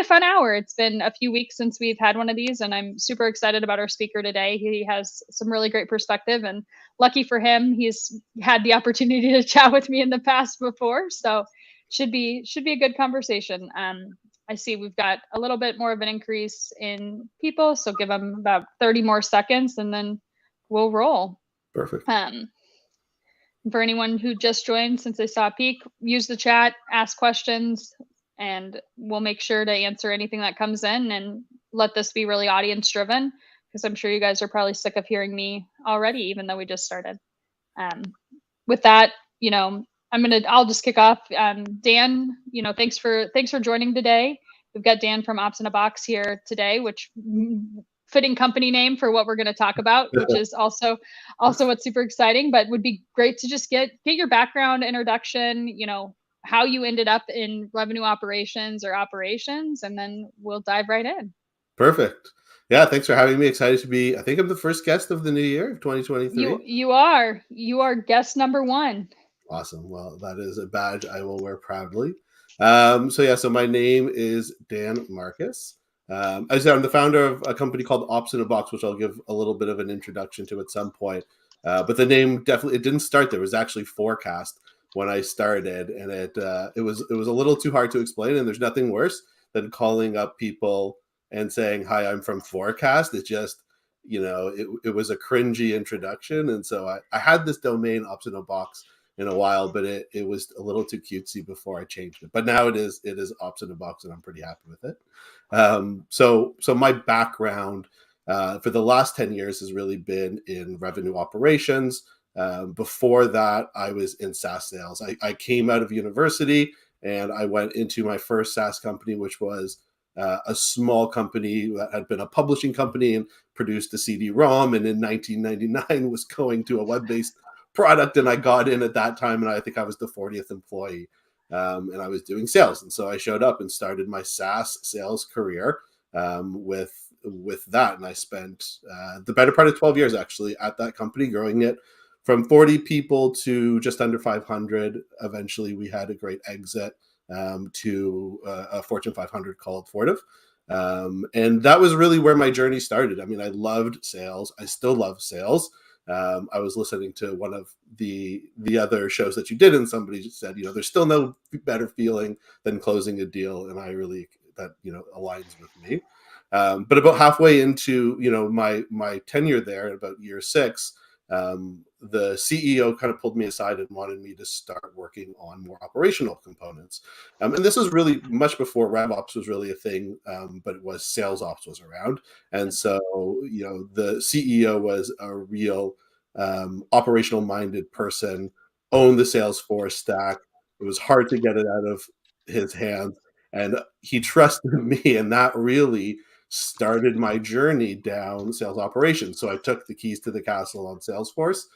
a fun hour. It's been a few weeks since we've had one of these, and I'm super excited about our speaker today. He has some really great perspective, and lucky for him, he's had the opportunity to chat with me in the past before. So should be a good conversation. I see we've got a little bit more of an increase in people, so give them about 30 more seconds, and then we'll roll. Perfect. For anyone who just joined, since they saw a peek, use the chat, ask questions, and we'll make sure to answer anything that comes in and let this be really audience driven, because I'm sure you guys are probably sick of hearing me already, even though we just started. With that, I'll just kick off. Dan, thanks for joining today. We've got Dan from Ops in a Box here today, which fitting company name for what we're going to talk about, which is also what's super exciting, but would be great to just get your background, introduction, how you ended up in revenue operations or operations, and then we'll dive right in. Perfect. Yeah, thanks for having me. Excited to be, I think I'm the first guest of the new year of 2023. You are guest number 1. Awesome. Well, that is a badge I will wear proudly. So my name is Dan Marcus. As I said, I'm the founder of a company called Ops in a Box, which I'll give a little bit of an introduction to at some point. But the name definitely, it didn't start there. It was actually Forecast when I started, and it was a little too hard to explain. And there's nothing worse than calling up people and saying, "Hi, I'm from Forecast." It just, it was a cringy introduction, and so I had this domain Ops in a Box in a while, but it was a little too cutesy before I changed it. But now it is Ops in a Box, and I'm pretty happy with it. So my background for the last 10 years has really been in revenue operations. Before that, I was in SaaS sales. I came out of university and I went into my first SaaS company, which was a small company that had been a publishing company and produced a CD-ROM, and in 1999 was going to a web-based product, and I got in at that time, and I think I was the 40th employee, and I was doing sales. And so I showed up and started my SaaS sales career with that, and I spent the better part of 12 years actually at that company, growing it from 40 people to just under 500. Eventually we had a great exit to a Fortune 500 called Fortive. And that was really where my journey started. I mean, I loved sales. I still love sales. I was listening to one of the other shows that you did, and somebody just said, there's still no better feeling than closing a deal. And that aligns with me. But about halfway into, my tenure there, about year 6, the CEO kind of pulled me aside and wanted me to start working on more operational components. And this was really much before RevOps was really a thing, but it was sales ops was around. And so, the CEO was a real operational minded person, owned the Salesforce stack. It was hard to get it out of his hands, and he trusted me, and that really started my journey down sales operations. So I took the keys to the castle on Salesforce,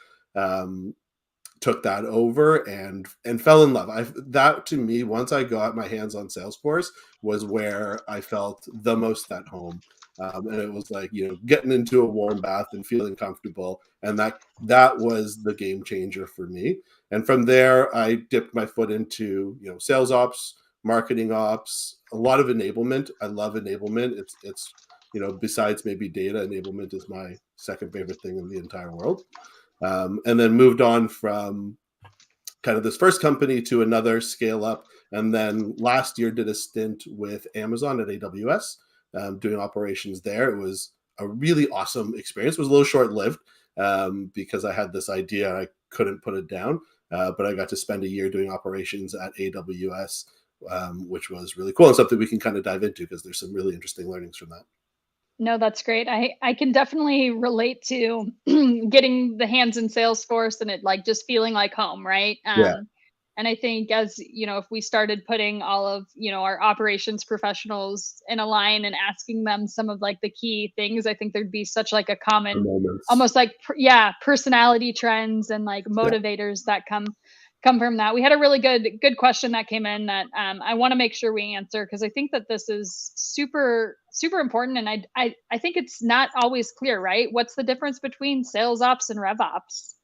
took that over and fell in love. That to me, once I got my hands on Salesforce, was where I felt the most at home. And it was like, getting into a warm bath and feeling comfortable. And that was the game changer for me. And from there, I dipped my foot into, sales ops, marketing ops, a lot of enablement. I love enablement. It's besides maybe data, enablement is my second favorite thing in the entire world. And then moved on from kind of this first company to another scale up. And then last year did a stint with Amazon at AWS, doing operations there. It was a really awesome experience. It was a little short-lived because I had this idea. I couldn't put it down, but I got to spend a year doing operations at AWS, which was really cool and something we can kind of dive into because there's some really interesting learnings from that. No, that's great. I can definitely relate to getting the hands in Salesforce and it like just feeling like home, right? Yeah. And I think as, if we started putting all of, our operations professionals in a line and asking them some of like the key things, I think there'd be such like a common, almost like, personality trends and like motivators that come from that. We had a really good question that came in that I want to make sure we answer, because I think that this is super, super important. And I think it's not always clear, right? What's the difference between sales ops and RevOps?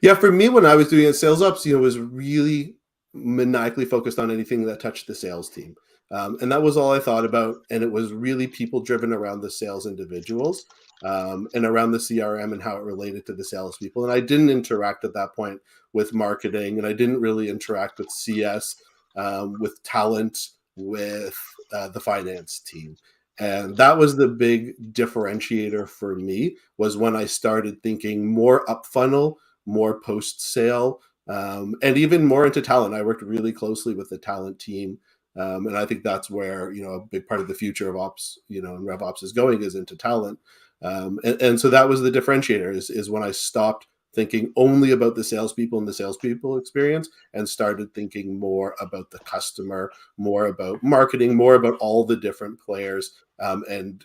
Yeah, for me, when I was doing it, sales ops, was really maniacally focused on anything that touched the sales team. And that was all I thought about. And it was really people driven around the sales individuals, and around the CRM and how it related to the salespeople. And I didn't interact at that point with marketing, and I didn't really interact with CS, with talent, with the finance team. And that was the big differentiator for me, was when I started thinking more up funnel, more post sale, and even more into talent. I worked really closely with the talent team, and I think that's where, a big part of the future of ops, and RevOps is going, is into talent. And so that was the differentiator, is when I stopped thinking only about the salespeople and the salespeople experience, and started thinking more about the customer, more about marketing, more about all the different players, and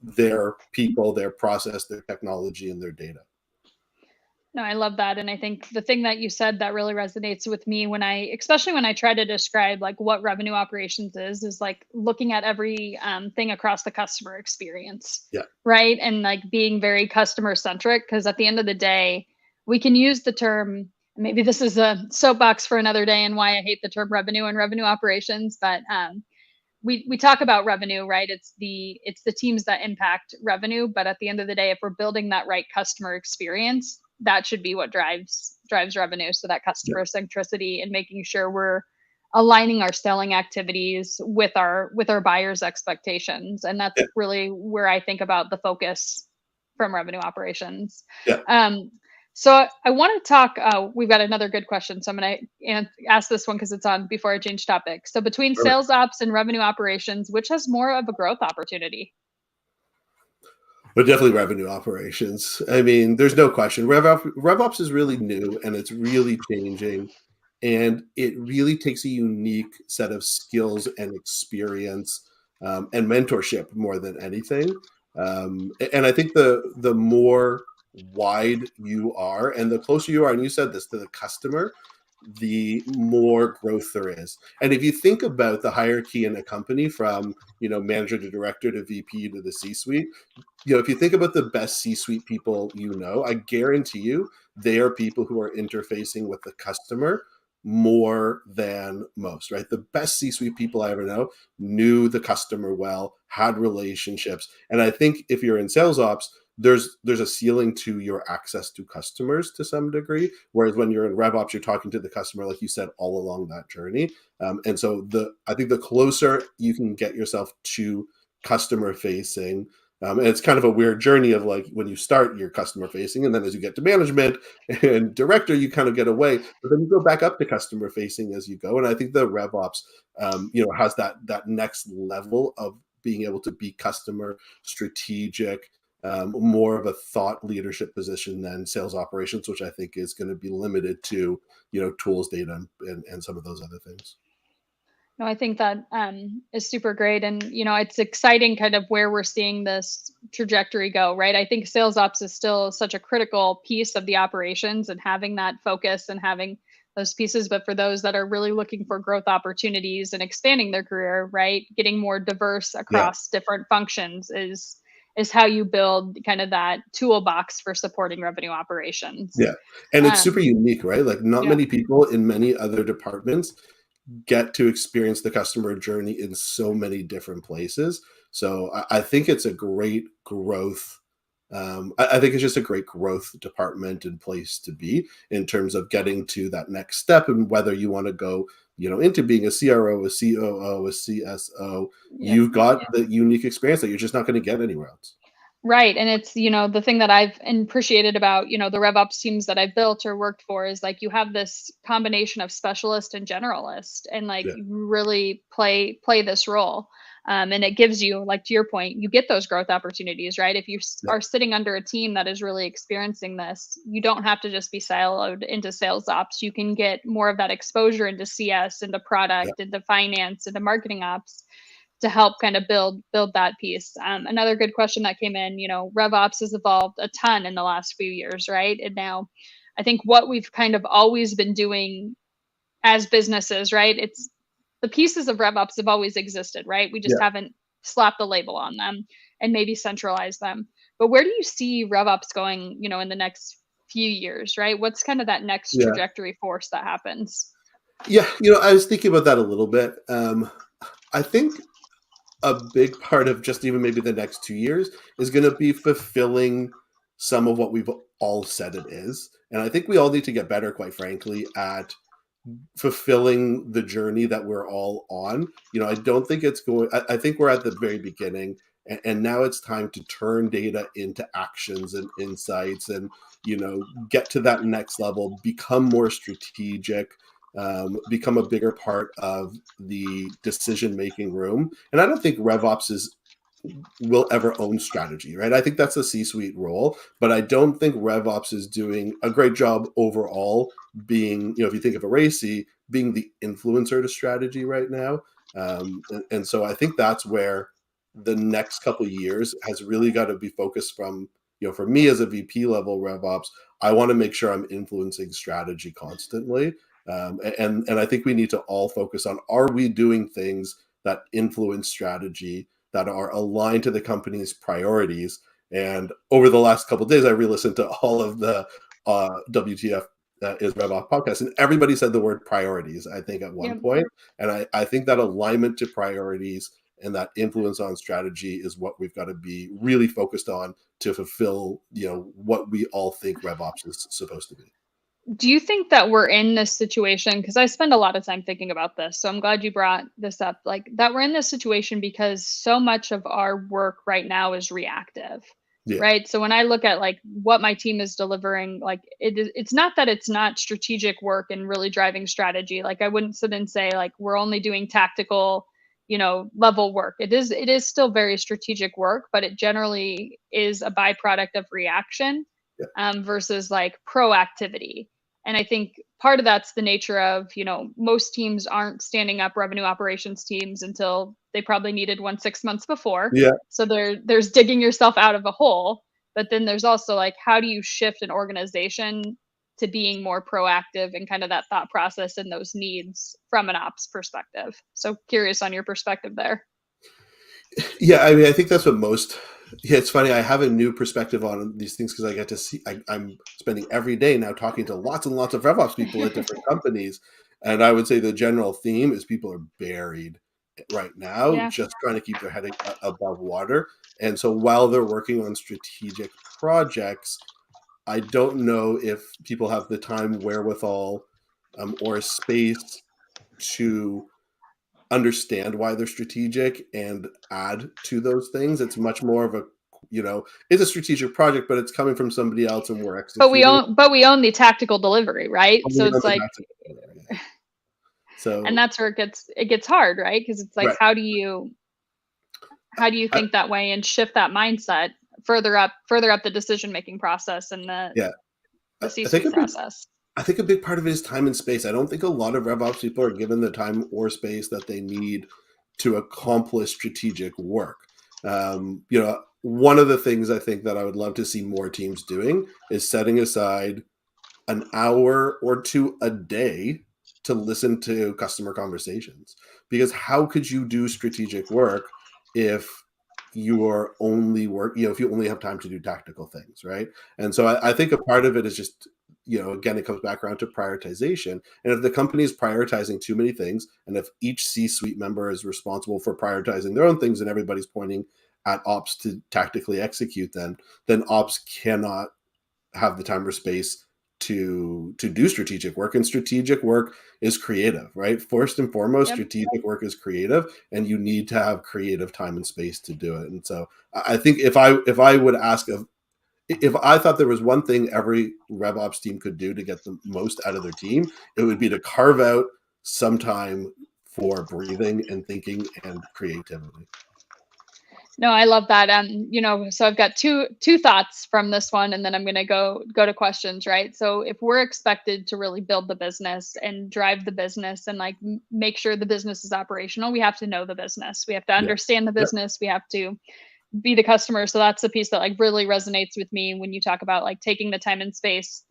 their people, their process, their technology, and their data. No, I love that. And I think the thing that you said that really resonates with me especially when I try to describe like what revenue operations is like looking at every thing across the customer experience, Yeah. right? And like being very customer centric, because at the end of the day, we can use the term, maybe this is a soapbox for another day and why I hate the term revenue and revenue operations, but we talk about revenue, right? It's the teams that impact revenue, but at the end of the day, if we're building that right customer experience, that should be what drives revenue. So that Yeah. customer centricity and making sure we're aligning our selling activities with our buyers' expectations, and that's Yeah. really where I think about the focus from revenue operations. Yeah. So I want to talk. We've got another good question, so I'm going to ask this one because it's on before I change topic. So between Perfect. sales ops and revenue operations, which has more of a growth opportunity? But definitely revenue operations. I mean, there's no question. RevOps is really new, and it's really changing. And it really takes a unique set of skills and experience, and mentorship more than anything. And I think the more wide you are, and the closer you are, and you said this, to the customer, the more growth there is. And if you think about the hierarchy in a company, from manager to director to VP to the C-suite, if you think about the best C-suite people, I guarantee you they are people who are interfacing with the customer more than most, right? The best C-suite people I ever know knew the customer well, had relationships. And I think if you're in sales ops, there's a ceiling to your access to customers to some degree. Whereas when you're in RevOps, you're talking to the customer, like you said, all along that journey. And so I think the closer you can get yourself to customer facing, and it's kind of a weird journey of, like, when you start, you're customer facing, and then as you get to management and director, you kind of get away, but then you go back up to customer facing as you go. And I think the RevOps, has that next level of being able to be customer strategic, more of a thought leadership position than sales operations, which I think is going to be limited to tools, data, and some of those other things. No, I think that is super great. And, it's exciting kind of where we're seeing this trajectory go, right? I think sales ops is still such a critical piece of the operations and having that focus and having those pieces. But for those that are really looking for growth opportunities and expanding their career, right, getting more diverse Yeah. across different functions is how you build kind of that toolbox for supporting revenue operations. Yeah. And it's super Um, unique, right? Like, not yeah. many people in many other departments get to experience the customer journey in so many different places. So I think it's a great growth. I think it's just a great growth department and place to be, in terms of getting to that next step, and whether you want to go, into being a CRO, a COO, a CSO. Yeah. You've got the unique experience that you're just not going to get anywhere else. Right. And it's, the thing that I've appreciated about, the RevOps teams that I've built or worked for is like you have this combination of specialist and generalist, and like Yeah. you really play this role. And it gives you, like to your point, you get those growth opportunities, right? If you Yeah. are sitting under a team that is really experiencing this, you don't have to just be siloed into sales ops. You can get more of that exposure into CS, into Yeah. product, into finance, into marketing ops, to help kind of build that piece. Another good question that came in, RevOps has evolved a ton in the last few years, right? And now I think what we've kind of always been doing as businesses, right? It's the pieces of RevOps have always existed, right? We just Yeah. haven't slapped the label on them and maybe centralized them. But where do you see RevOps going, in the next few years, right? What's kind of that next Yeah. trajectory force that happens? Yeah. I was thinking about that a little bit. I think a big part of just even maybe the next 2 years is going to be fulfilling some of what we've all said it is. And I think we all need to get better, quite frankly, at fulfilling the journey that we're all on. I don't think it's going, I think we're at the very beginning, and now it's time to turn data into actions and insights and, get to that next level, become more strategic, become a bigger part of the decision making room. And I don't think RevOps will ever own strategy, right? I think that's a C-suite role, but I don't think RevOps is doing a great job overall being, if you think of a RACI, being the influencer to strategy right now. And so I think that's where the next couple of years has really got to be focused from, for me as a VP level RevOps, I want to make sure I'm influencing strategy constantly. And I think we need to all focus on, are we doing things that influence strategy, that are aligned to the company's priorities? And over the last couple of days, I re-listened to all of the WTF is RevOps podcast, and everybody said the word priorities, I think, at one point. And I think that alignment to priorities and that influence on strategy is what we've got to be really focused on to fulfill, what we all think RevOps is supposed to be. Do you think that we're in this situation? Because I spend a lot of time thinking about this. So I'm glad you brought this up. Like that we're in this situation because so much of our work right now is reactive. Yeah. Right. So when I look at like what my team is delivering, like it's not that it's not strategic work and really driving strategy. Like I wouldn't sit and say like we're only doing tactical, level work. It is still very strategic work, but it generally is a byproduct of reaction versus like proactivity. And I think part of that's the nature of, most teams aren't standing up revenue operations teams until they probably needed one 6 months before. Yeah. So there's digging yourself out of a hole. But then there's also like, how do you shift an organization to being more proactive and kind of that thought process and those needs from an ops perspective? So curious on your perspective there. Yeah, I mean, I think that's what most. Yeah, it's funny. I have a new perspective on these things because I get to see. I'm spending every day now talking to lots and lots of RevOps people at different companies, and I would say the general theme is people are buried right now, just trying to keep their head above water. And so while they're working on strategic projects, I don't know if people have the time, wherewithal, or space to understand why they're strategic and add to those things. It's much more of a, it's a strategic project, but it's coming from somebody else and we're executing. But we own the tactical delivery, right? So it's like, so, and that's where it gets hard, right? Because it's like, right. how do you think that way and shift that mindset further up the decision making process and the C-suite process? I think a big part of it is time and space. I don't think a lot of RevOps people are given the time or space that they need to accomplish strategic work. One of the things I think that I would love to see more teams doing is setting aside an hour or two a day to listen to customer conversations. Because how could you do strategic work if you are only if you only have time to do tactical things, right? And so I think a part of it is just, again, it comes back around to prioritization. And if the company is prioritizing too many things, and if each C-suite member is responsible for prioritizing their own things and everybody's pointing at ops to tactically execute then ops cannot have the time or space to do strategic work. And strategic work is creative, right? First and foremost, strategic work is creative, and you need to have creative time and space to do it. And so I think if I would ask if I thought there was one thing every RevOps team could do to get the most out of their team, it would be to carve out some time for breathing and thinking and creativity. No, I love that. So I've got two thoughts from this one, and then I'm going to go to questions, right? So if we're expected to really build the business and drive the business and like make sure the business is operational, we have to know the business. We have to understand the business. We have to be the customer. So that's the piece that like really resonates with me when you talk about like taking the time and space,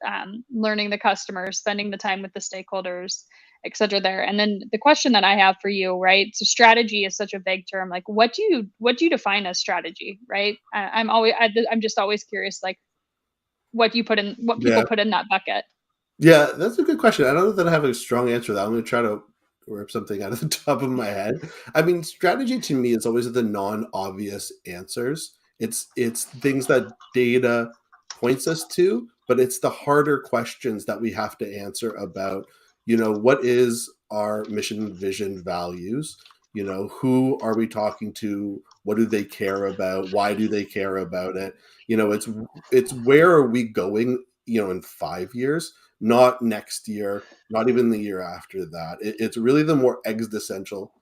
learning the customer, spending the time with the stakeholders, et cetera there. And then the question that I have for you, right? So strategy is such a vague term. Like what do you define as strategy, right? I'm just always curious, like what people put in that bucket. Yeah, that's a good question. I don't know that I have a strong answer to that. I'm going to try to rip something out of the top of my head. I mean, strategy to me is always the non-obvious answers. It's things that data points us to, but it's the harder questions that we have to answer about, what is our mission, vision, values? Who are we talking to? What do they care about? Why do they care about it? It's where are we going, in 5 years, not next year, not even the year after that. It's really the more existential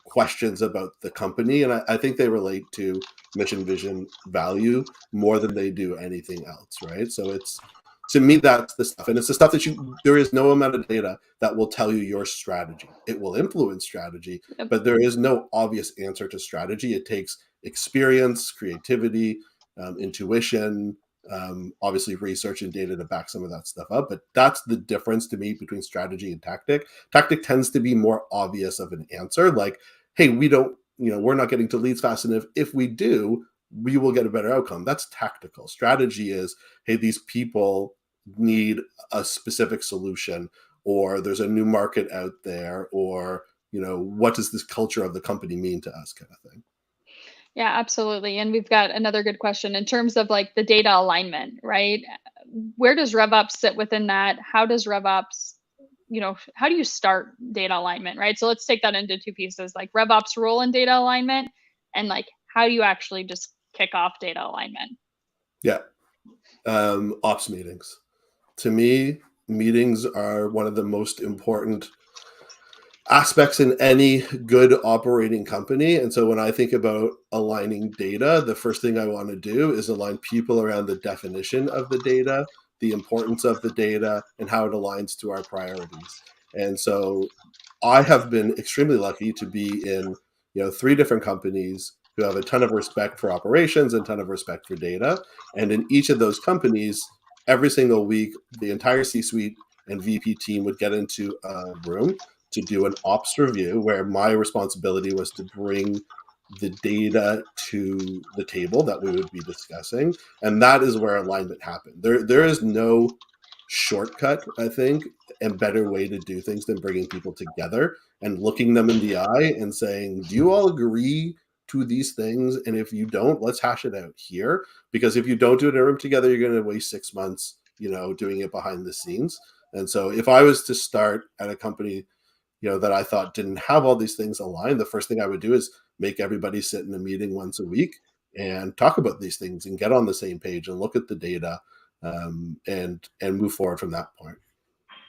questions about the company. And I think they relate to mission, vision, value more than they do anything else, right? So to me, that's the stuff. And it's the stuff that there is no amount of data that will tell you your strategy. It will influence strategy, Yep. but there is no obvious answer to strategy. It takes experience, creativity, intuition, obviously research and data to back some of that stuff up. But that's the difference to me between strategy and tactic. Tactic tends to be more obvious of an answer, like, hey, we're not getting to leads fast enough. If we do, we will get a better outcome. That's tactical. Strategy is, hey, these people need a specific solution, or there's a new market out there, or what does this culture of the company mean to us, kind of thing. Yeah, absolutely. And we've got another good question in terms of like the data alignment, right? Where does RevOps sit within that? How does RevOps, how do you start data alignment, right? So let's take that into two pieces, like RevOps role in data alignment, and like how do you actually just kick off data alignment? Yeah. Ops meetings. To me, meetings are one of the most important aspects in any good operating company. And so when I think about aligning data, the first thing I want to do is align people around the definition of the data, the importance of the data, and how it aligns to our priorities. And so I have been extremely lucky to be in, 3 different companies who have a ton of respect for operations and a ton of respect for data. And in each of those companies, every single week, the entire C-suite and VP team would get into a room to do an ops review, where my responsibility was to bring the data to the table that we would be discussing. And that is where alignment happened. There is no shortcut, I think, and better way to do things than bringing people together and looking them in the eye and saying, do you all agree to these things? And if you don't, let's hash it out here. Because if you don't do it in a room together, you're going to waste 6 months, doing it behind the scenes. And so if I was to start at a company, that I thought didn't have all these things aligned, the first thing I would do is make everybody sit in a meeting once a week and talk about these things and get on the same page and look at the data, and move forward from that point.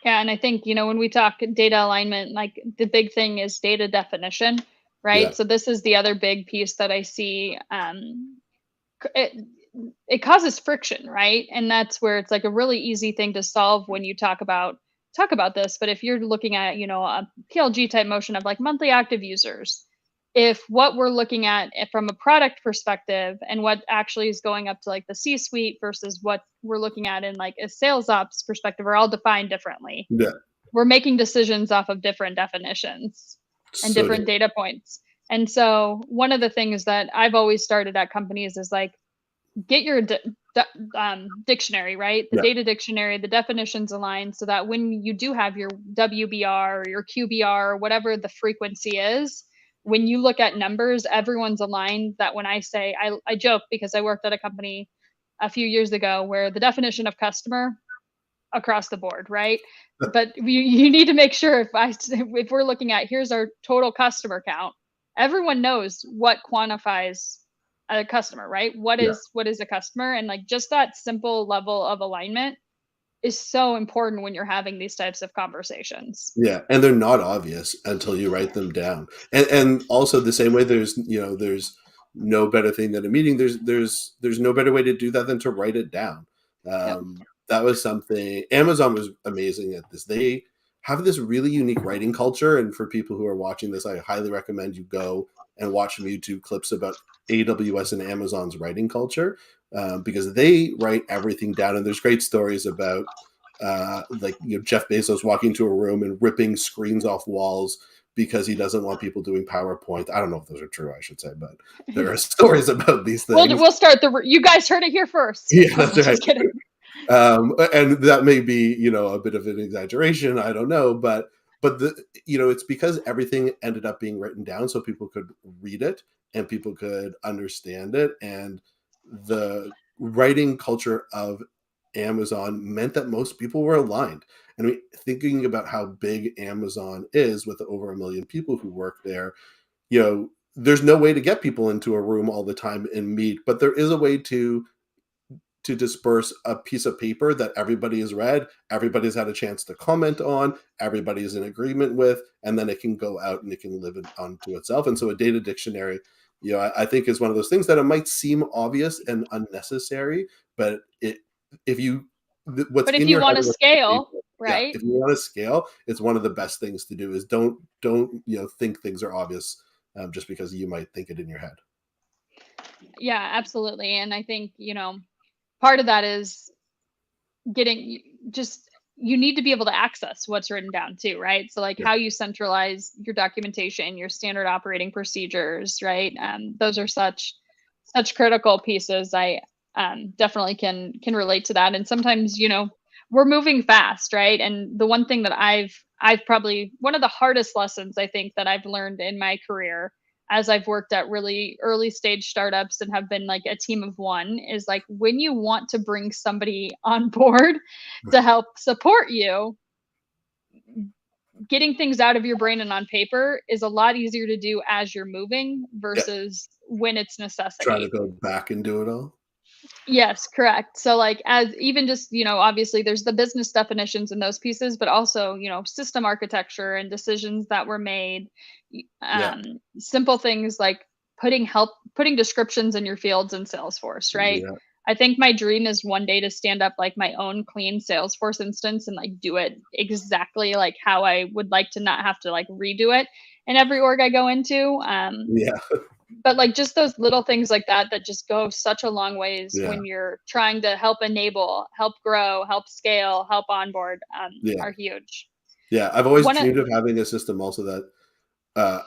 Yeah, and I think, when we talk data alignment, like the big thing is data definition, right? Yeah. So this is the other big piece that I see. It causes friction, right? And that's where it's like a really easy thing to solve when you talk about this. But if you're looking at, a PLG type motion of like monthly active users, if what we're looking at from a product perspective and what actually is going up to like the C-suite versus what we're looking at in like a sales ops perspective are all defined differently. Yeah. We're making decisions off of different definitions and different data points. And so one of the things that I've always started at companies is like, get your dictionary, right? The data dictionary, the definitions aligned, so that when you do have your WBR or your QBR or whatever the frequency is, when you look at numbers, everyone's aligned. That when I say, I joke because I worked at a company a few years ago where the definition of customer across the board, right? But you need to make sure if we're looking at here's our total customer count, everyone knows what quantifies a customer, right? What is a customer? And like just that simple level of alignment is so important when you're having these types of conversations. Yeah, and they're not obvious until you write them down. And also the same way there's no better thing than a meeting. There's no better way to do that than to write it down. That was something Amazon was amazing at this. They have this really unique writing culture, and for people who are watching this, I highly recommend you go and watch some YouTube clips about AWS and Amazon's writing culture, because they write everything down. And there's great stories about Jeff Bezos walking into a room and ripping screens off walls because he doesn't want people doing PowerPoint. I don't know if those are true, I should say, but there are stories about these things. We'll start you guys heard it here first. Yeah, that's right. Just kidding. And that may be, a bit of an exaggeration. I don't know, but but it's because everything ended up being written down so people could read it and people could understand it. And the writing culture of Amazon meant that most people were aligned. And I mean, thinking about how big Amazon is with over 1 million people who work there, there's no way to get people into a room all the time and meet, but there is a way to disperse a piece of paper that everybody has read, everybody's had a chance to comment on, everybody's in agreement with, and then it can go out and it can live onto itself. And so a data dictionary, I think is one of those things that it might seem obvious and unnecessary, but if you what's But if in you your want head to is scale, yeah, right? if you want to scale, it's one of the best things to do is don't think things are obvious just because you might think it in your head. Yeah, absolutely. And I think, part of that is getting just you need to be able to access what's written down too, right? So like Yeah, how you centralize your documentation, your standard operating procedures, right? Those are such critical pieces. I definitely can relate to that. And sometimes, we're moving fast, right? And the one thing that I've probably one of the hardest lessons I think that I've learned in my career as I've worked at really early stage startups and have been like a team of one is like when you want to bring somebody on board to help support you, getting things out of your brain and on paper is a lot easier to do as you're moving yeah. versus when it's Try to necessity. go back and do it all. Yes, correct. So like as even just, obviously there's the business definitions and those pieces, but also, system architecture and decisions that were made. Yeah, Simple things like putting descriptions in your fields in Salesforce, right? yeah, I think my dream is one day to stand up like my own clean Salesforce instance and like do it exactly like how I would like to not have to like redo it in every org I go into. yeah, But like just those little things like that just go such a long ways yeah, when you're trying to help enable, help grow, help scale, help onboard, yeah, are huge. yeah. I've always One dreamed of having a system also that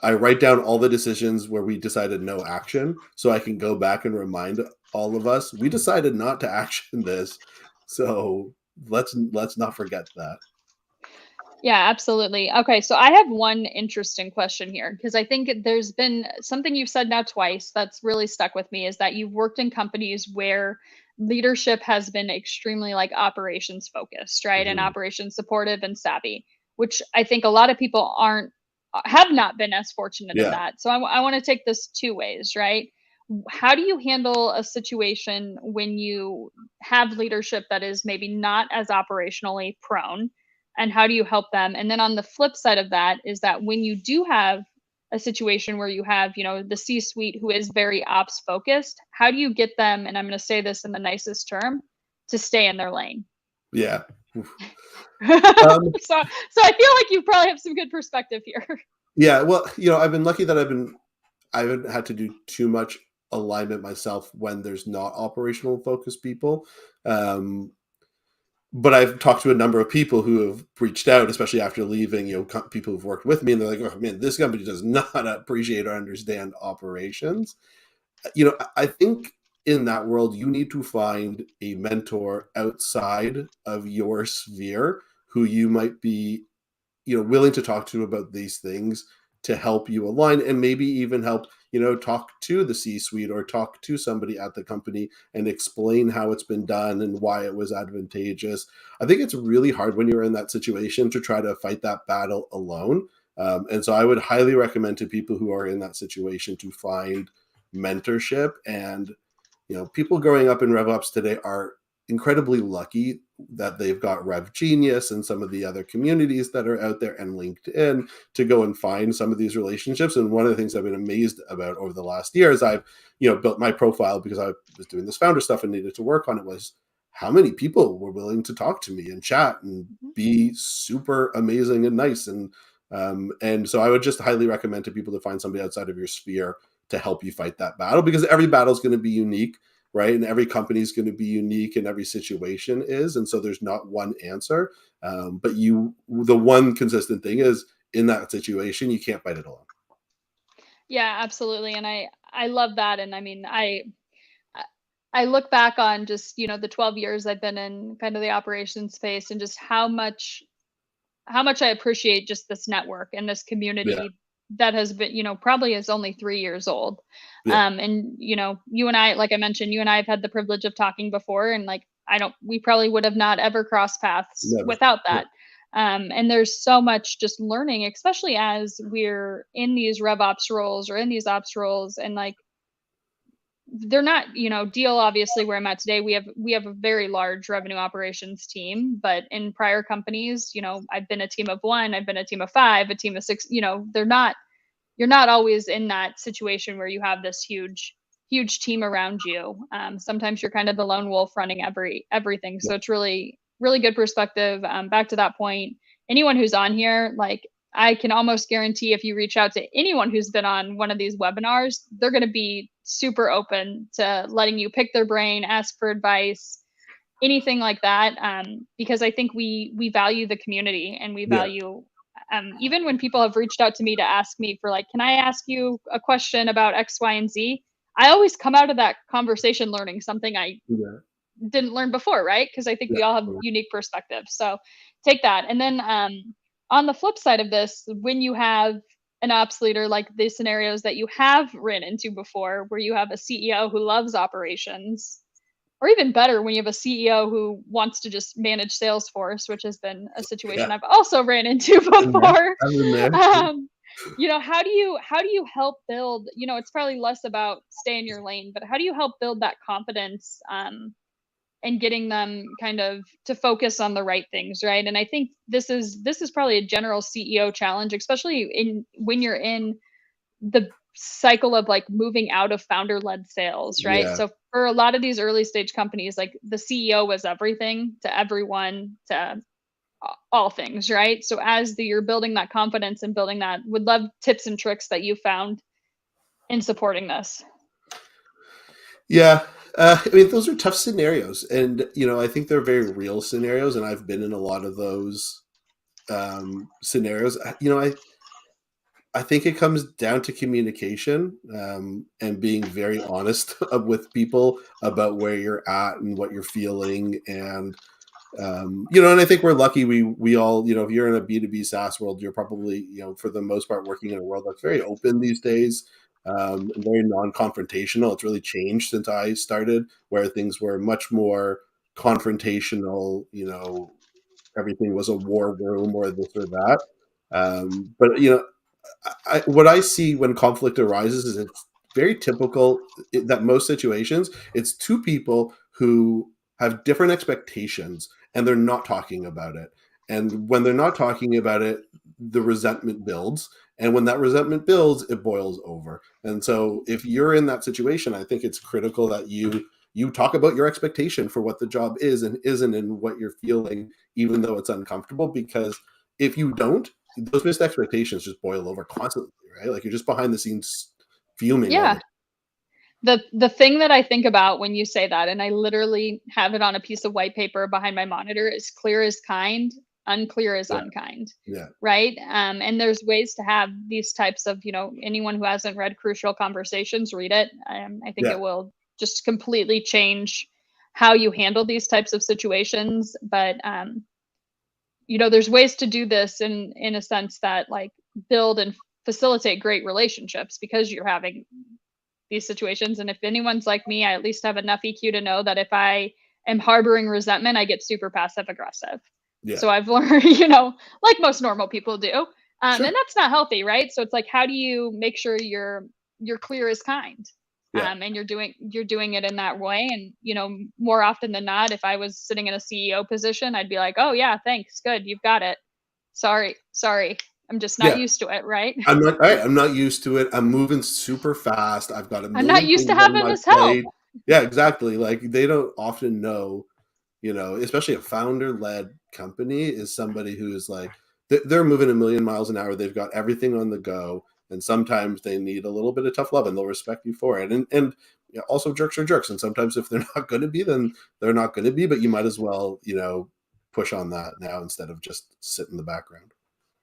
I write down all the decisions where we decided no action, so I can go back and remind all of us we decided not to action this. So let's not forget that. Yeah, absolutely. Okay, so I have one interesting question here because I think there's been something you've said now twice that's really stuck with me is that you've worked in companies where leadership has been extremely like operations focused, right? And Mhm. operations supportive and savvy, which I think a lot of people aren't have not been as fortunate in Yeah, that. So I want to take this two ways, right? How do you handle a situation when you have leadership that is maybe not as operationally prone? And how do you help them? And then on the flip side of that is that when you do have a situation where you have, the C suite who is very ops focused, how do you get them, and I'm going to say this in the nicest term, to stay in their lane? yeah. Oof. so, Um, so I feel like you probably have some good perspective here. yeah. Well, I've been lucky that I haven't had to do too much alignment myself when there's not operational focused people. Um, but I've talked to a number of people who have reached out, especially after leaving, people who've worked with me, and they're like, "Oh man, this company does not appreciate or understand operations." I think in that world, you need to find a mentor outside of your sphere who you might be willing to talk to about these things to help you align and maybe even help talk to the C suite or talk to somebody at the company and explain how it's been done and why it was advantageous. I think it's really hard when you're in that situation to try to fight that battle alone. And so I would highly recommend to people who are in that situation to find mentorship. And people growing up in RevOps today are incredibly lucky that they've got Rev Genius and some of the other communities that are out there and LinkedIn to go and find some of these relationships. And one of the things I've been amazed about over the last year as I've, built my profile because I was doing this founder stuff and needed to work on it was how many people were willing to talk to me and chat and be super amazing and nice. And so I would just highly recommend to people to find somebody outside of your sphere to help you fight that battle because every battle is going to be unique, right? And every company is going to be unique and every situation is. And so there's not one answer. But the one consistent thing is in that situation, you can't fight it alone. Yeah, absolutely. And I love that. And I mean, I I look back on just, the 12 years I've been in kind of the operations space and just how much I appreciate just this network and this Yeah. community that has been, probably is only 3 years old. Yeah. And you and I, like I mentioned, you and I have had the privilege of talking before, and like we probably would have not ever crossed paths Never. without Yeah. that. And there's so much just learning, especially as we're in these RevOps roles or in these ops roles, and like they're not, deal obviously where I'm at today. We have a very large revenue operations team, but in prior companies, I've been a team of one, I've been a team of five, a team of six. You're not always in that situation where you have this huge team around you. Sometimes you're kind of the lone wolf running everything. Yeah. So it's really good perspective. Back to that point, anyone who's on here, like I can almost guarantee if you reach out to anyone who's been on one of these webinars, they're going to be super open to letting you pick their brain, ask for advice, anything like that. Because I think we value the community, and we Yeah. value, even when people have reached out to me to ask me for like, can I ask you a question about X, Y, and Z? I always come out of that conversation learning something I Yeah. didn't learn before, right? Because I think we all have unique perspectives. So take that. And then on the flip side of this, when you have an ops leader, like the scenarios that you have ran into before, where you have a CEO who loves operations, or even better, when you have a CEO who wants to just manage Salesforce, which has been a situation Yeah. I've also ran into Been there. before. I've been there. Um, how do you help build? It's probably less about stay in your lane, but how do you help build that confidence, and getting them kind of to focus on the right things, right? And I think this is probably a general CEO challenge, especially in when you're in the cycle of like moving out of founder led sales, right? Yeah. So for a lot of these early stage companies, like the CEO was everything to everyone, to all things, right? So as you're building that confidence and building that, would love tips and tricks that you found in supporting this. Yeah. I mean, those are tough scenarios. And, I think they're very real scenarios. And I've been in a lot of those scenarios. I think it comes down to communication, and being very honest with people about where you're at and what you're feeling. And, and I think we're lucky. We all, if you're in a B2B SaaS world, you're probably, for the most part, working in a world that's very open these days, and very non-confrontational. It's really changed since I started, where things were much more confrontational. Everything was a war room or this or that. But what I see when conflict arises is it's very typical that most situations it's two people who have different expectations and they're not talking about it. And when they're not talking about it, the resentment builds. And when that resentment builds, it boils over. And so if you're in that situation, I think it's critical that you talk about your expectation for what the job is and isn't and what you're feeling, even though it's uncomfortable. Because if you don't, those missed expectations just boil over constantly, right? Like you're just behind the scenes fuming all the Yeah. time. The thing that I think about when you say that, and I literally have it on a piece of white paper behind my monitor, is clear is kind, unclear is Yeah. unkind, Yeah. right? And there's ways to have these types of, anyone who hasn't read Crucial Conversations, read it. I think Yeah. it will just completely change how you handle these types of situations. But there's ways to do this in a sense that like build and facilitate great relationships, because you're having these situations. And if anyone's like me, I at least have enough EQ to know that if I am harboring resentment, I get super passive aggressive. Yeah. So I've learned, like most normal people do. Sure. And that's not healthy, right? So it's like, how do you make sure you're clear as kind? Yeah. And you're doing it in that way. And more often than not, if I was sitting in a CEO position, I'd be like, oh yeah, thanks, good, you've got it. Sorry, I'm just not Yeah. used to it, right? I'm not all right. I'm not used to it. I'm moving super fast. I've got a I'm not million used to things on having my this help. plate. Yeah, exactly. Like they don't often know, especially a founder-led company is somebody who's like they're moving a million miles an hour. They've got everything on the go, and sometimes they need a little bit of tough love, and they'll respect you for it. And also jerks are jerks, and sometimes if they're not going to be, then they're not going to be. But you might as well, push on that now instead of just sit in the background.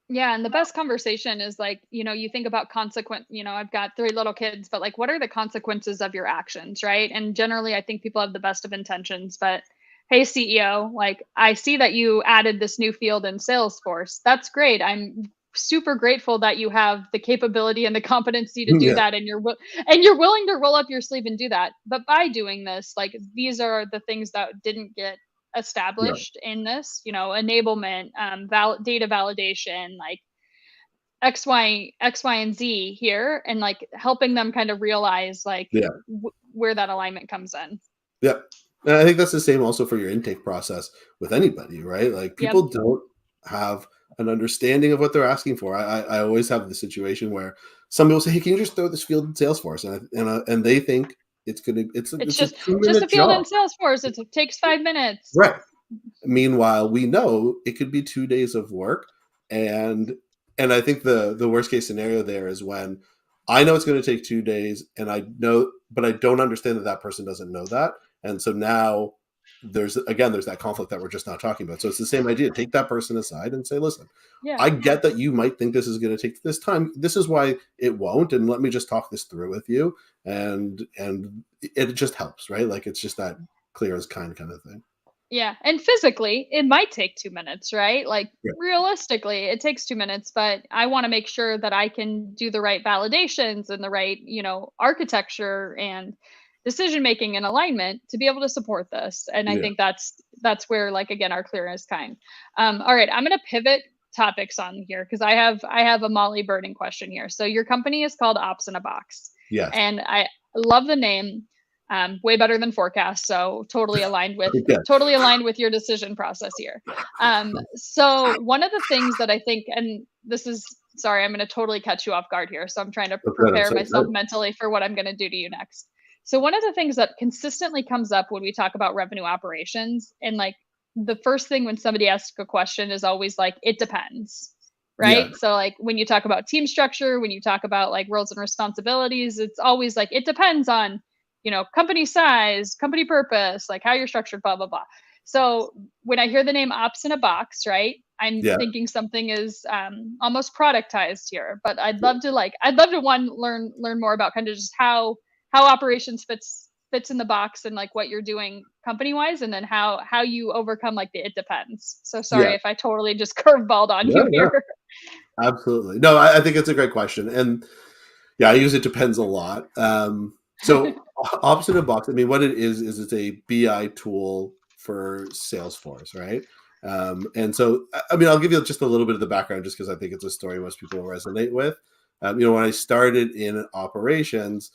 Yeah, and the best conversation is like, you think about I've got three little kids, but like, what are the consequences of your actions, right? And generally, I think people have the best of intentions, but hey CEO, like I see that you added this new field in Salesforce. That's great. I'm super grateful that you have the capability and the competency to do Yeah, that, and you're willing to roll up your sleeve and do that. But by doing this, like these are the things that didn't get yeah, established in this, enablement, data validation, like X, Y, and Z here, and like helping them kind of realize like yeah. where that alignment comes in. Yeah. And I think that's the same also for your intake process with anybody, right? Like Yep. people don't have an understanding of what they're asking for. I always have the situation where somebody will say, "Hey, can you just throw this field in Salesforce?" And they think It's it's a just a 2 minute field in job, Salesforce. It takes 5 minutes. right? Meanwhile, we know it could be 2 days of work, and I think the worst case scenario there is when I know it's going to take 2 days, and I know, but I don't understand that that person doesn't know that, and so now there's that conflict that we're just not talking about. So it's the same idea. Take that person aside and say, listen, Yeah. I get that you might think this is going to take this time. This is why it won't, and let me just talk this through with you, and it just helps, right? Like it's just that clear as kind of thing. Yeah. And physically, it might take 2 minutes, right? Like Yeah. realistically, it takes 2 minutes, but I want to make sure that I can do the right validations and the right, architecture and decision making and alignment to be able to support this. And I Yeah. think that's where, like, again, our clear is kind. All right, I'm gonna pivot topics on here because I have a Molly burning question here. So your company is called Ops in a Box, Yes. and I love the name. Way better than forecast. So Yeah. totally aligned with your decision process here. So one of the things that I think, and this is, sorry, I'm going to totally catch you off guard here. So I'm trying to That's good. I'm prepare so myself excited. mentally for what I'm going to do to you next. So one of the things that consistently comes up when we talk about revenue operations, and like the first thing when somebody asks a question is always like, it depends. Yeah. Right. So like when you talk about team structure, when you talk about like roles and responsibilities, it's always like, it depends on, company size, company purpose, like how you're structured, blah, blah, blah. So when I hear the name Ops in a Box, right, I'm Yeah. thinking something is almost productized here. But I'd love to one learn more about kind of just how operations fits in the box and like what you're doing company wise, and then how you overcome like the it depends. So Yeah. sorry if I totally just curveballed on Yeah. you Yeah. here. Absolutely. No, I think it's a great question. And yeah, I use it depends a lot. So opposite of box, I mean, what it is it's a BI tool for Salesforce, right? And so, I mean, I'll give you just a little bit of the background just because I think it's a story most people will resonate with. When I started in operations,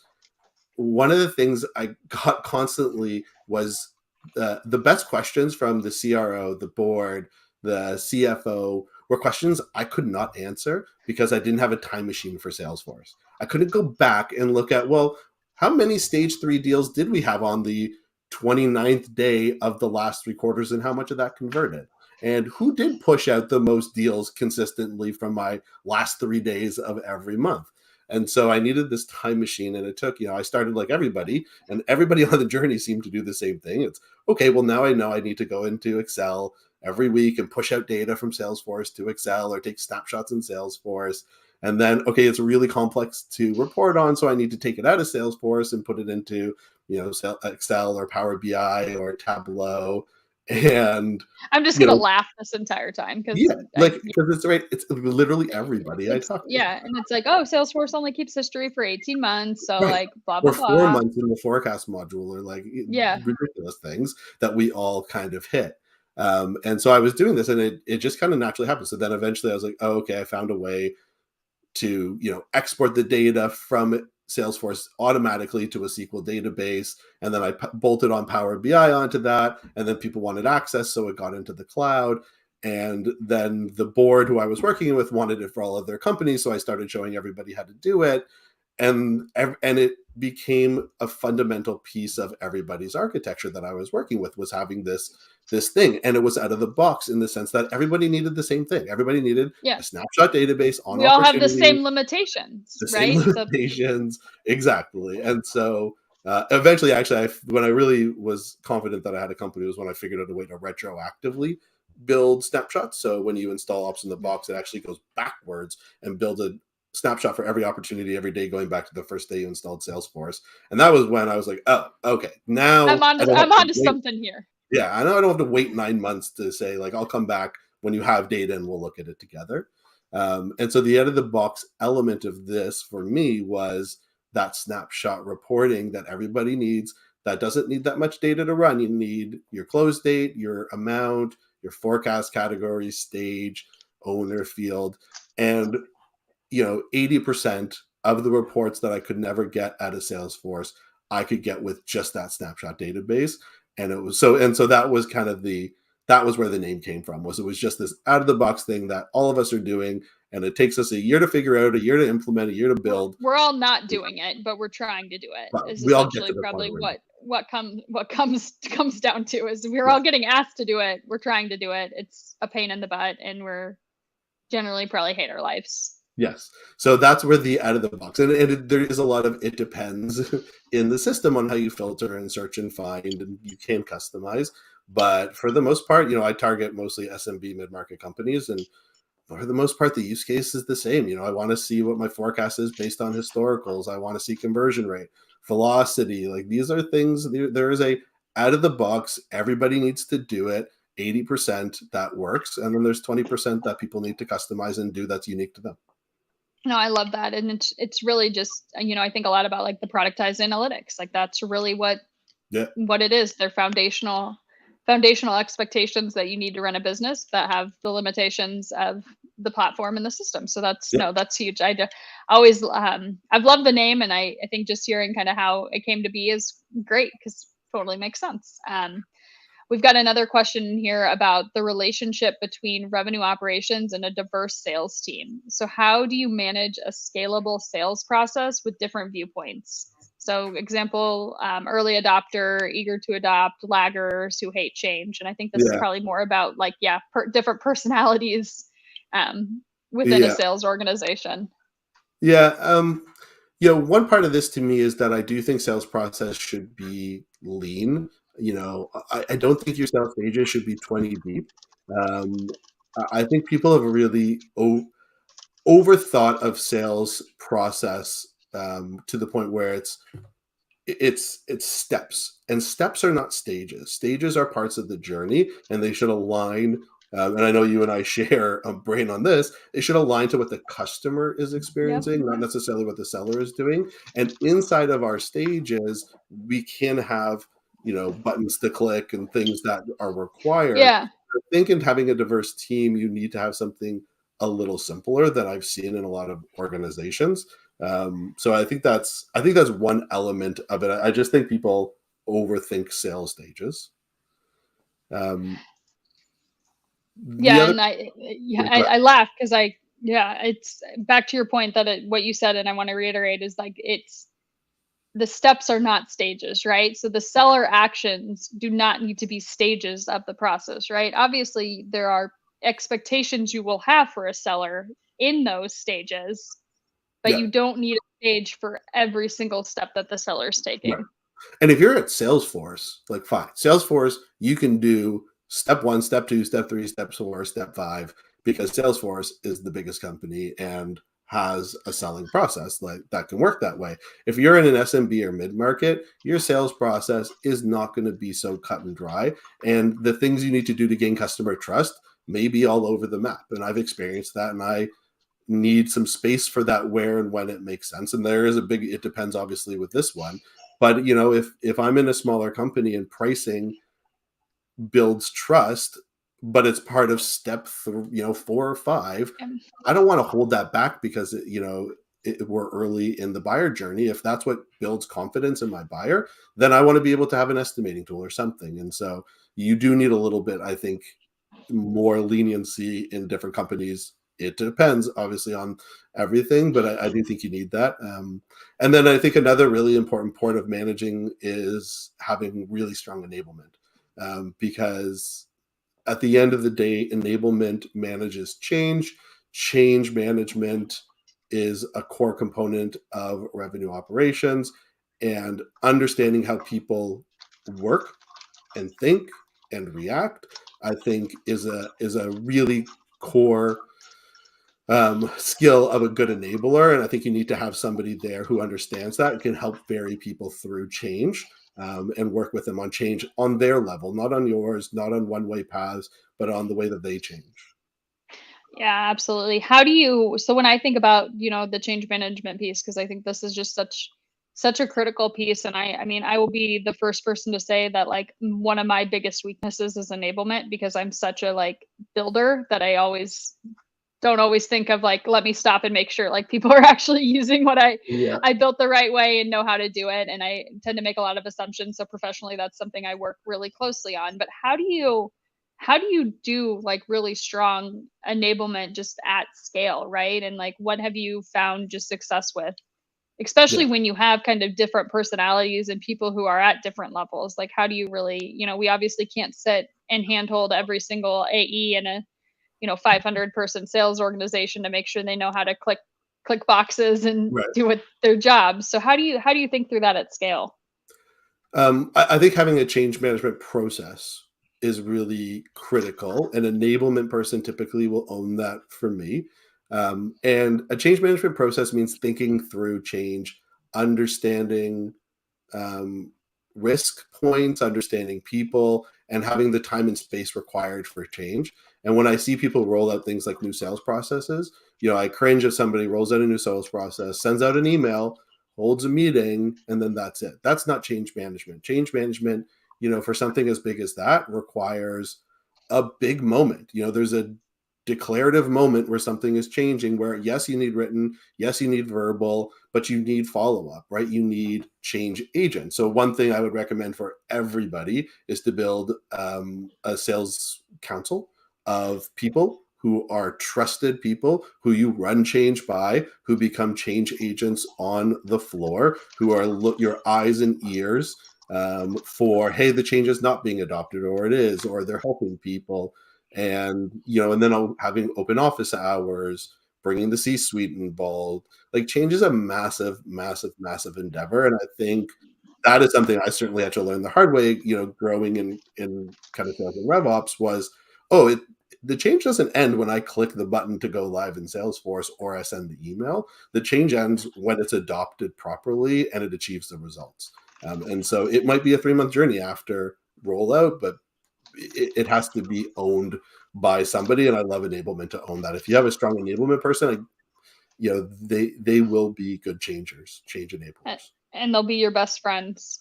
one of the things I got constantly was the best questions from the CRO, the board, the CFO were questions I could not answer because I didn't have a time machine for Salesforce. I couldn't go back and look at, well, how many stage 3 deals did we have on the 29th day of the last 3 quarters and how much of that converted? And who did push out the most deals consistently from my last 3 days of every month? And so I needed this time machine, and it took, I started like everybody, and everybody on the journey seemed to do the same thing. It's okay, well, now I know I need to go into Excel every week and push out data from Salesforce to Excel or take snapshots in Salesforce. And then, okay, it's really complex to report on, so I need to take it out of Salesforce and put it into, Excel or Power BI or Tableau. And, I'm just you gonna know, laugh this entire time because yeah, like, because it's right, it's literally everybody I it's, talk to. yeah, and it's like, oh, Salesforce only keeps history for 18 months, so Right. like blah Or blah 4 blah. months in the forecast module or like Yeah. ridiculous things that we all kind of hit. And so I was doing this and it just kind of naturally happened. So then eventually I was like, oh, okay, I found a way to, export the data from Salesforce automatically to a SQL database. And then I bolted on Power BI onto that. And then people wanted access. So it got into the cloud. And then the board who I was working with wanted it for all of their companies. So I started showing everybody how to do it, and it became a fundamental piece of everybody's architecture that I was working with, was having this thing, and it was out of the box in the sense that everybody needed the same thing. Everybody needed Yeah. a snapshot database on We all have the opportunity, same limitations, the same right? So limitations, exactly. And so eventually, actually, when I really was confident that I had a company was when I figured out a way to retroactively build snapshots. So when you install ops in the box, it actually goes backwards and builds a snapshot for every opportunity every day, going back to the first day you installed Salesforce. And that was when I was like, oh, okay, now I'm on I to don't have I'm to on to wait. something here. Yeah, I know I don't have to wait 9 months to say, like, I'll come back when you have data and we'll look at it together. And so the out of the box element of this for me was that snapshot reporting that everybody needs. That doesn't need that much data to run. You need your close date, your amount, your forecast category, stage, owner field, and 80% of the reports that I could never get out of Salesforce, I could get with just that snapshot database. And it was so that was kind of that was where the name came from, was it was just this out of the box thing that all of us are doing. And it takes us a year to figure out, a year to implement, a year to build. We're all not doing it, but we're trying to do it. But Is we all get essentially to the probably point where, what comes down to is we're yeah. all getting asked to do it. We're trying to do it. It's a pain in the butt, and we're generally probably hate our lives. Yes. So that's where the out of the box, and there is a lot of it depends in the system on how you filter and search and find, and you can customize. But for the most part, I target mostly SMB mid-market companies, and for the most part, the use case is the same. I want to see what my forecast is based on historicals. I want to see conversion rate, velocity. Like, these are things, there is a out of the box, everybody needs to do it. 80% that works. And then there's 20% that people need to customize and do that's unique to them. No, I love that. And it's really just, I think a lot about like the productized analytics. Like that's really what Yeah. it is. They're foundational expectations that you need to run a business that have the limitations of the platform and the system. So that's Yeah. that's huge. Always I've loved the name, and I think just hearing kind of how it came to be is great because totally makes sense. We've got another question here about the relationship between revenue operations and a diverse sales team. So how do you manage a scalable sales process with different viewpoints? So example, early adopter, eager to adopt, laggers who hate change. And I think this is Yeah. probably more about like, different personalities within a Yeah. sales organization. Yeah. One part of this to me is that I do think sales process should be lean. I don't think your sales stages should be 20 deep. Um, I think people have really overthought of sales process to the point where it's steps, and steps are not stages. Stages are parts of the journey, and they should align. And I know you and I share a brain on this. It should align to what the customer is Yep. experiencing, not necessarily what the seller is doing. And inside of our stages, we can have buttons to click and things that are required. Yeah. I think in having a diverse team, you need to have something a little simpler that I've seen in a lot of organizations. So I think that's one element of it. I just think people overthink sales stages. Um, the Yeah, other, and yeah, go ahead. I laugh because it's back to your point that what you said, and I want to reiterate is like it's the steps are not stages, right? So the seller actions do not need to be stages of the process, right? Obviously, there are expectations you will have for a seller in those stages, but Yeah, you don't need a stage for every single step that the seller's right. taking. And if you're at Salesforce, like, fine, Salesforce, you can do step one, step two, step three, step four, step five, because Salesforce is the biggest company and has a selling process like that can work that way. If you're in an SMB or mid market, your sales process is not going to be so cut and dry. And the things you need to do to gain customer trust may be all over the map. And I've experienced that. And I need some space for that where and when it makes sense. And there is it depends obviously with this one. But if I'm in a smaller company and pricing builds trust, but it's part of step 4 or 5, Um, I don't want to hold that back because we're early in the buyer journey. If that's what builds confidence in my buyer, then I want to be able to have an estimating tool or something. And so you do need a little bit, I think, more leniency in different companies. It depends obviously on everything, but I do think you need that. And then I think another really important part of managing is having really strong enablement, because at the end of the day, enablement manages change. Change management is a core component of revenue operations, and understanding how people work and think and react, I think is a really core skill of a good enabler. And I think you need to have somebody there who understands that and can help vary people through change. and work with them on change on their level, not on yours, not on one-way paths, but on the way that they change. Yeah, absolutely. How do you, so when I think about, the change management piece, because I think this is just such a critical piece. And I mean, I will be the first person to say that like one of my biggest weaknesses is enablement, because I'm such a like builder that I always don't always think of like, let me stop and make sure like people are actually using what Yeah. I built the right way and know how to do it. And I tend to make a lot of assumptions. So professionally, that's something I work really closely on. But how do you do like really strong enablement just at scale, right? And like what have you found just success with? Yeah. Especially when you have kind of different personalities and people who are at different levels. Like how do you really, we obviously can't sit and handhold every single AE in a 500 person sales organization to make sure they know how to click boxes and Right. do what their jobs. So how do you think through that at scale? I think having a change management process is really critical. An enablement person typically will own that for me. And a change management process means thinking through change, understanding um, risk points, understanding people, and having the time and space required for change. And when I see people roll out things like new sales processes, I cringe if somebody rolls out a new sales process, sends out an email, holds a meeting, and then that's it. That's not change management. Change management, for something as big as that requires a big moment. There's a declarative moment where something is changing, where yes, you need written, yes, you need verbal, but you need follow up, right? You need change agents. So one thing I would recommend for everybody is to build a sales council of people who are trusted people, who you run change by, who become change agents on the floor, who are your eyes and ears for, hey, the change is not being adopted, or it is, or they're helping people. And then having open office hours, bringing the C-suite involved. Like, change is a massive, massive, massive endeavor, and I think that is something I certainly had to learn the hard way. Growing in kind of sales and RevOps was, the change doesn't end when I click the button to go live in Salesforce or I send the email. The change ends when it's adopted properly and it achieves the results. And so it might be a 3-month journey after rollout, but it has to be owned by somebody. And I love enablement to own that. If you have a strong enablement person, they will be good change A- enablers. and they'll be your best friends,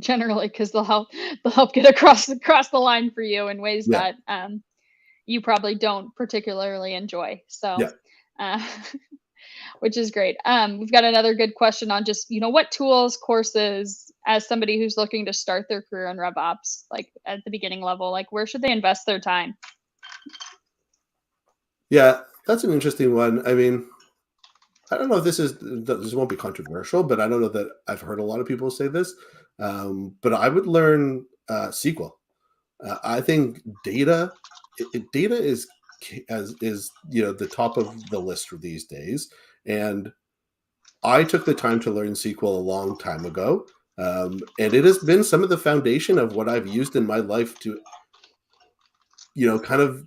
generally, because they'll help get across the line for you in ways Yeah. that you probably don't particularly enjoy. So, Yeah. uh, which is great. We've got another good question on just, what tools, courses, as somebody who's looking to start their career in RevOps, like at the beginning level, like where should they invest their time? Yeah. That's an interesting one. I mean, I don't know if this won't be controversial, but I don't know that I've heard a lot of people say this. But I would learn SQL. I think data is the top of the list for these days, and I took the time to learn SQL a long time ago, and it has been some of the foundation of what I've used in my life to kind of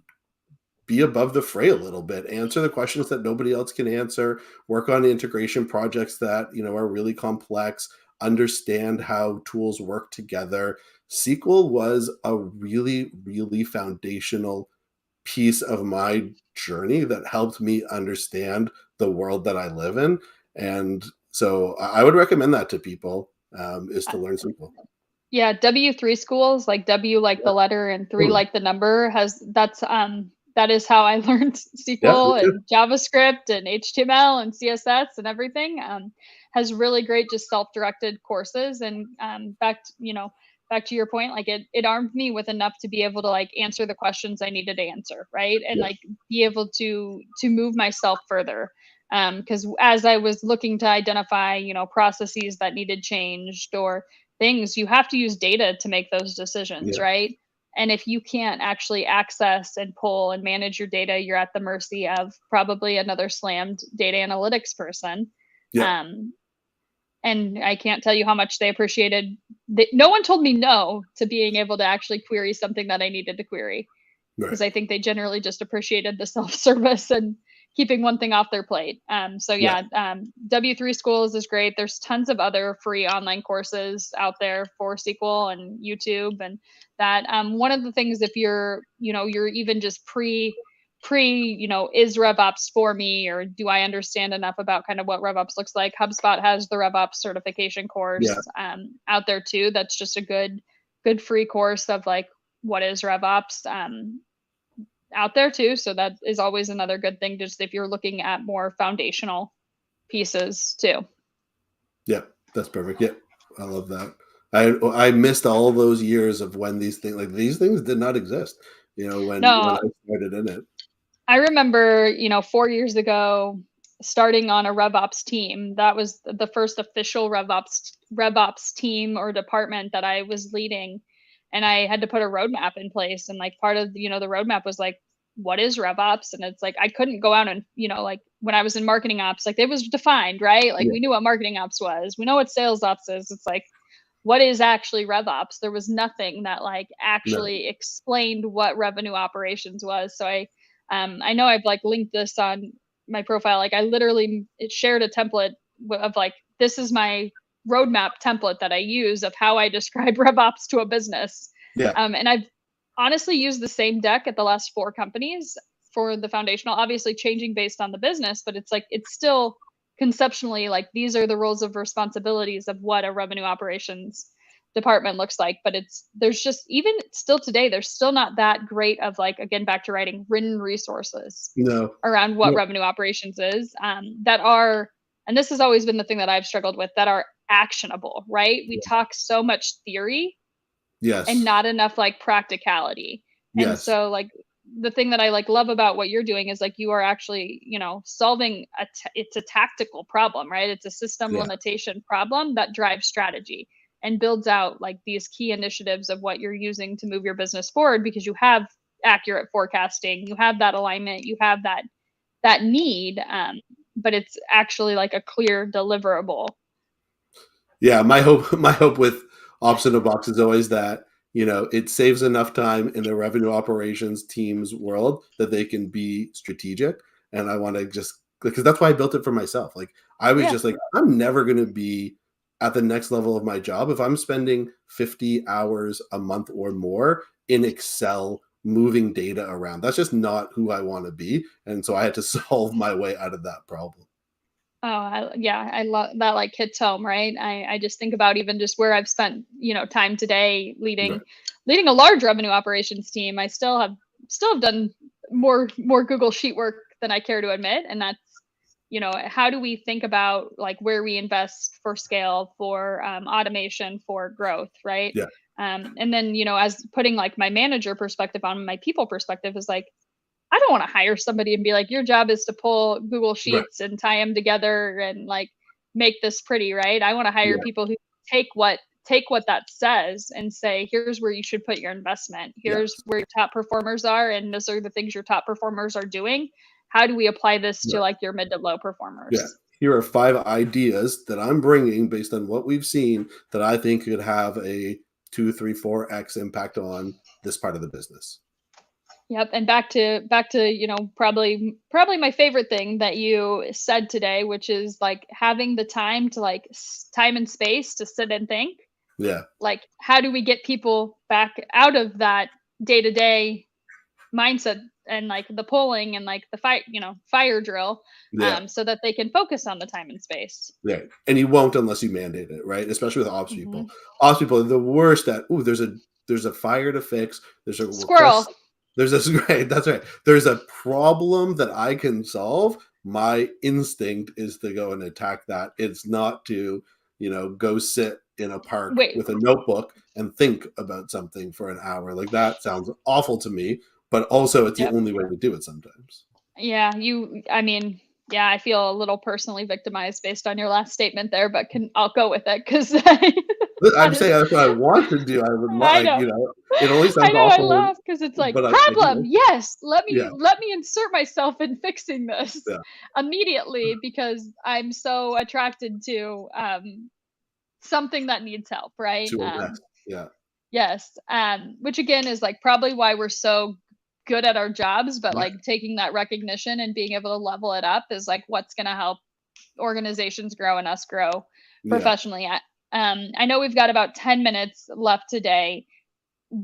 be above the fray a little bit, answer the questions that nobody else can answer, work on integration projects that are really complex, understand how tools work together. SQL was a really, really foundational piece of my journey that helped me understand the world that I live in. And so I would recommend that to people, is to learn SQL. Yeah, W3 schools, like W like Yeah, the letter and 3 totally. like the number, that is how I learned Yeah, me SQL too. and JavaScript and HTML and CSS and everything. Has really great just self-directed courses, and back to your point, like it armed me with enough to be able to like answer the questions I needed to answer, right? And Yeah, like be able to move myself further. Because as I was looking to identify, processes that needed changed or things, you have to use data to make those decisions, yeah, right? And if you can't actually access and pull and manage your data, you're at the mercy of probably another slammed data analytics person. yeah. Um, and I can't tell you how much they appreciated that. No one told me no to being able to actually query something that I needed to query, Right. because I think they generally just appreciated the self service and keeping one thing off their plate. So yeah, W3 Schools is great. There's tons of other free online courses out there for SQL and YouTube and that. One of the things, if you're even just is RevOps for me, or do I understand enough about kind of what RevOps looks like? HubSpot has the RevOps certification course out there too. That's just a good free course of like, what is RevOps out there too. So that is always another good thing, just if you're looking at more foundational pieces too. Yeah, that's perfect. Yeah, I love that. I missed all those years of when these things did not exist. When I started in it. I remember, 4 years ago, starting on a RevOps team. That was the first official RevOps team or department that I was leading, and I had to put a roadmap in place. And like part of the roadmap was like, what is RevOps? And it's like I couldn't go out and like when I was in marketing ops, like it was defined, right? Like we knew what marketing ops was, we know what sales ops is. It's like, what is actually RevOps? There was nothing that like actually explained what revenue operations was. So I know I've like linked this on my profile. Like I literally shared a template of like, this is my roadmap template that I use of how I describe RevOps to a business. Yeah. And I've honestly used the same deck at the last 4 companies for the foundational, obviously changing based on the business, but it's like, it's still conceptually like, these are the roles of responsibilities of what a revenue operations department looks like. But there's just, even still today, there's still not that great of like, again, back to writing written resources around what revenue operations is, that are, and this has always been the thing that I've struggled with, that are actionable, right? We talk so much theory and not enough like practicality. And so like the thing that I like love about what you're doing is like, you are actually, solving it's a tactical problem, right? It's a system limitation problem that drives strategy and builds out like these key initiatives of what you're using to move your business forward, because you have accurate forecasting, you have that alignment, you have that need, but it's actually like a clear deliverable. Yeah, my hope with Ops in a Box is always that it saves enough time in the revenue operations team's world that they can be strategic. And I want to just, because that's why I built it for myself. Like I was just like, I'm never going to be at the next level of my job if I'm spending 50 hours a month or more in Excel moving data around. That's just not who I want to be. And so I had to solve my way out of that problem. Oh, I love that, like hits home, right? I just think about even just where I've spent, time today leading a large revenue operations team. I still have done more Google Sheet work than I care to admit. And that's, how do we think about like where we invest for scale, for automation, for growth, right? Yeah. And then, as putting like my manager perspective on my people perspective is like, I don't want to hire somebody and be like, your job is to pull Google Sheets and tie them together and like make this pretty, right? I want to hire people who take what that says and say, here's where you should put your investment. Here's where your top performers are, and those are the things your top performers are doing. How do we apply this to like your mid to low performers? Yeah. Here are 5 ideas that I'm bringing based on what we've seen that I think could have a 2, 3, 4x impact on this part of the business. Yep. And back to, probably my favorite thing that you said today, which is like having the time to like time and space to sit and think. Yeah. Like, how do we get people back out of that day-to-day mindset and like the polling and like the fire drill, so that they can focus on the time and space. Yeah. And you won't unless you mandate it, right? Especially with ops people. Ops people are the worst at, there's a fire to fix. There's a squirrel. That's right. There's a problem that I can solve. My instinct is to go and attack that. It's not to, go sit in a park with a notebook and think about something for an hour. Like that sounds awful to me, but also it's the only way to do it sometimes. Yeah. I feel a little personally victimized based on your last statement there, but I'll go with it because I'm saying that's what I want to do. I would like, it only sounds awful. I laugh because it's like, problem. Yes. Let me insert myself in fixing this immediately, because I'm so attracted to something that needs help. Right. Yeah. Yes. Which again is like probably why we're so good at our jobs, but like taking that recognition and being able to level it up is like what's going to help organizations grow and us grow professionally. I know we've got about 10 minutes left today.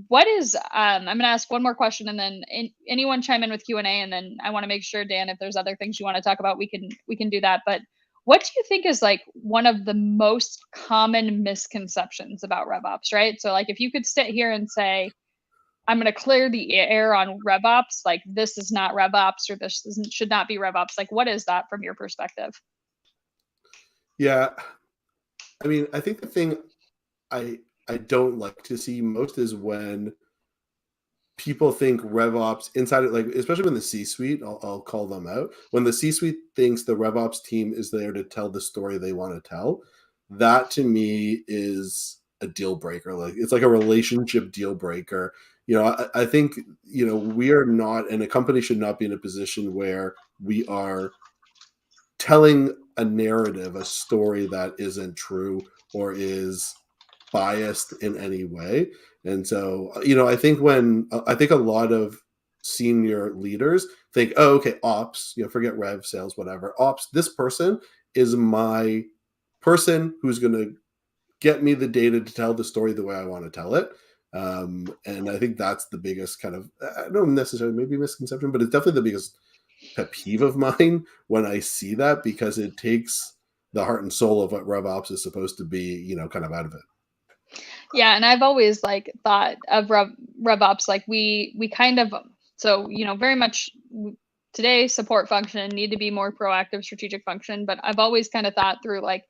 What is I'm going to ask one more question, and then anyone chime in with Q&A, and then I want to make sure, Dan, if there's other things you want to talk about, we can do that. But what do you think is like one of the most common misconceptions about RevOps, right? So like if you could sit here and say, I'm going to clear the air on RevOps, like this is not RevOps, or this should not be RevOps, like what is that from your perspective? Yeah. I mean, I think the thing I don't like to see most is when people think RevOps inside it, like especially when the C-suite, I'll call them out. When the C-suite thinks the RevOps team is there to tell the story they want to tell, that to me is a deal breaker. Like it's like a relationship deal breaker. I think we are not, and a company should not be in a position where we are telling a narrative, a story that isn't true or is biased in any way. And so, I think a lot of senior leaders think, oh, okay, ops, forget rev, sales, whatever. Ops, this person is my person who's going to get me the data to tell the story the way I want to tell it. And I think that's the biggest kind of, I don't necessarily maybe misconception, but it's definitely the biggest pet peeve of mine when I see that, because it takes the heart and soul of what RevOps is supposed to be, kind of out of it. Yeah, and I've always like thought of RevOps like we kind of, so very much today support function need to be more proactive strategic function, but I've always kind of thought through like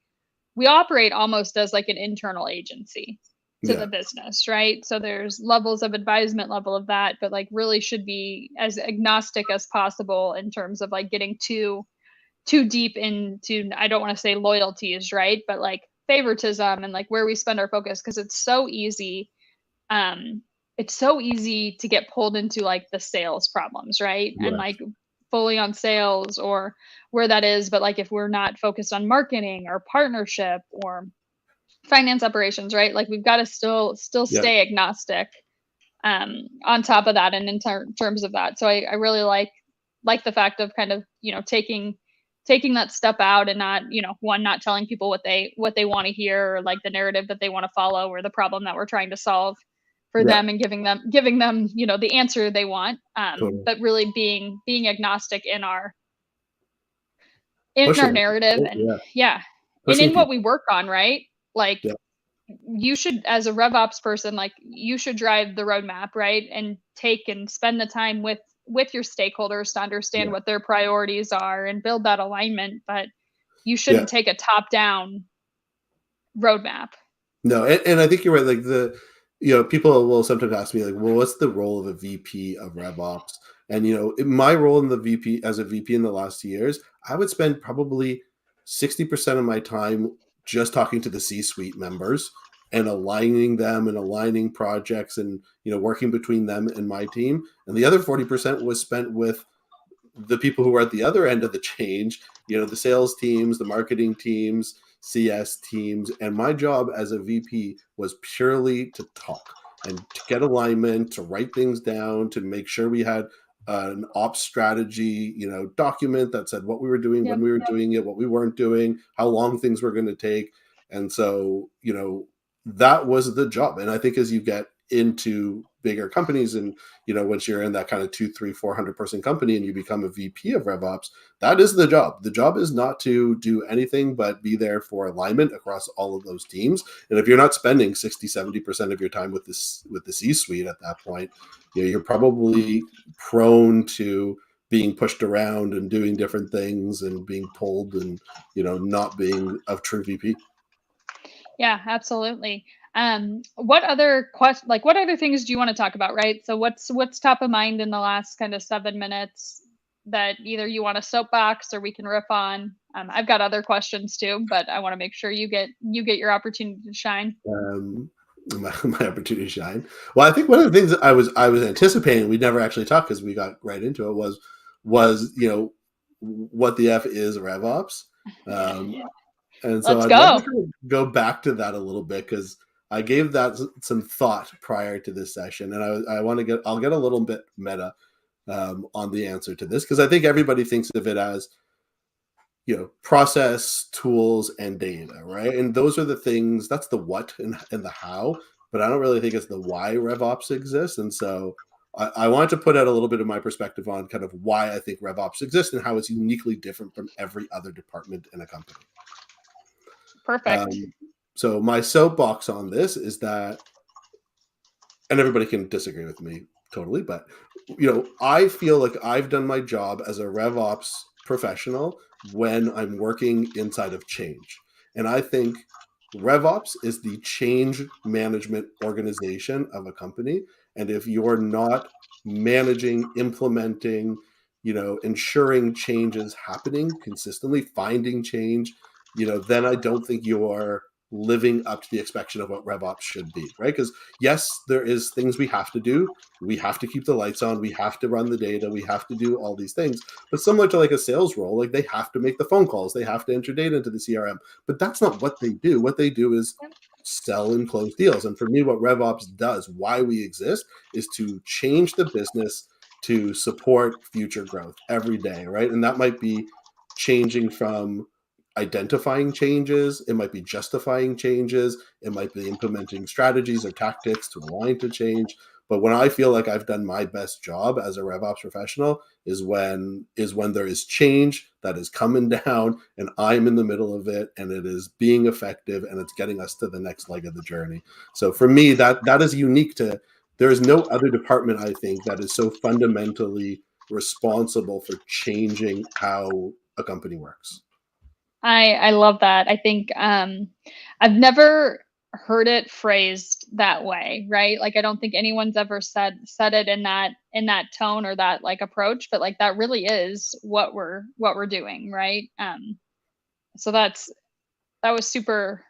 we operate almost as like an internal agency to the business, right? So there's levels of advisement, level of that, but like really should be as agnostic as possible in terms of like getting too deep into, I don't want to say loyalties, right? But like favoritism and like where we spend our focus, because it's so easy to get pulled into like the sales problems, right? And like fully on sales or where that is, but like if we're not focused on marketing or partnership or finance operations, right? Like we've got to still stay agnostic on top of that and in terms of that. So I really like the fact of kind of taking that step out and not not telling people what they want to hear, or like the narrative that they want to follow, or the problem that we're trying to solve for them, and giving them the answer they want, but really being agnostic in our narrative, and and in what we work on, right? Like you should, as a RevOps person, like you should drive the roadmap, right? And take and spend the time with your stakeholders to understand what their priorities are and build that alignment. But you shouldn't take a top-down roadmap. No, and I think you're right. Like people will sometimes ask me like, well, what's the role of a VP of RevOps? And my role in the VP as a VP in the last years, I would spend probably 60% of my time just talking to the C-suite members and aligning them and aligning projects and working between them and my team. And the other 40% was spent with the people who are at the other end of the change, the sales teams, the marketing teams, CS teams. And my job as a VP was purely to talk and to get alignment, to write things down, to make sure we had an ops strategy, document that said what we were doing, when we were doing it, what we weren't doing, how long things were going to take. And so, that was the job. And I think as you get into bigger companies, and once you're in that kind of 200, 300, 400 person company and you become a VP of RevOps, that is the job. The job is not to do anything but be there for alignment across all of those teams. And if you're not spending 60-70% of your time with the C-suite at that point, you're probably prone to being pushed around and doing different things and being pulled and not being a true VP. Yeah, absolutely. What other things do you want to talk about, right? So what's top of mind in the last kind of 7 minutes that either you want to soapbox or we can riff on? I've got other questions too, but I want to make sure you get your opportunity to shine. My opportunity to shine. Well, I think one of the things that I was anticipating, we never actually talked because we got right into it, was what the F is RevOps. And so I'd like to go back to that a little bit, because I gave that some thought prior to this session, and I'll get a little bit meta. on the answer to this, because I think everybody thinks of it as, process, tools, and data, right? And those are the things, that's the what and the how, but I don't really think it's the why RevOps exists. And so I wanted to put out a little bit of my perspective on kind of why I think RevOps exists and how it's uniquely different from every other department in a company. Perfect. So my soapbox on this is that, and everybody can disagree with me totally, but I feel like I've done my job as a RevOps professional when I'm working inside of change. And I think RevOps is the change management organization of a company. And if you're not managing, implementing, ensuring change is happening consistently, finding change, then I don't think you're living up to the expectation of what RevOps should be, right? Because yes, there is things we have to do. We have to keep the lights on. We have to run the data. We have to do all these things. But similar to like a sales role, like they have to make the phone calls. They have to enter data into the CRM. But that's not what they do. What they do is sell and close deals. And for me, what RevOps does, why we exist, is to change the business to support future growth every day, right? And that might be changing from identifying changes, it might be justifying changes, it might be implementing strategies or tactics to align to change. But when I feel like I've done my best job as a RevOps professional is when there is change that is coming down and I'm in the middle of it and it is being effective and it's getting us to the next leg of the journey. So for me, that is unique to, there is no other department, I think, that is so fundamentally responsible for changing how a company works. I love that. I think I've never heard it phrased that way, right? Like I don't think anyone's ever said it in that tone or that like approach, but like that really is what we're doing, right? So that was super.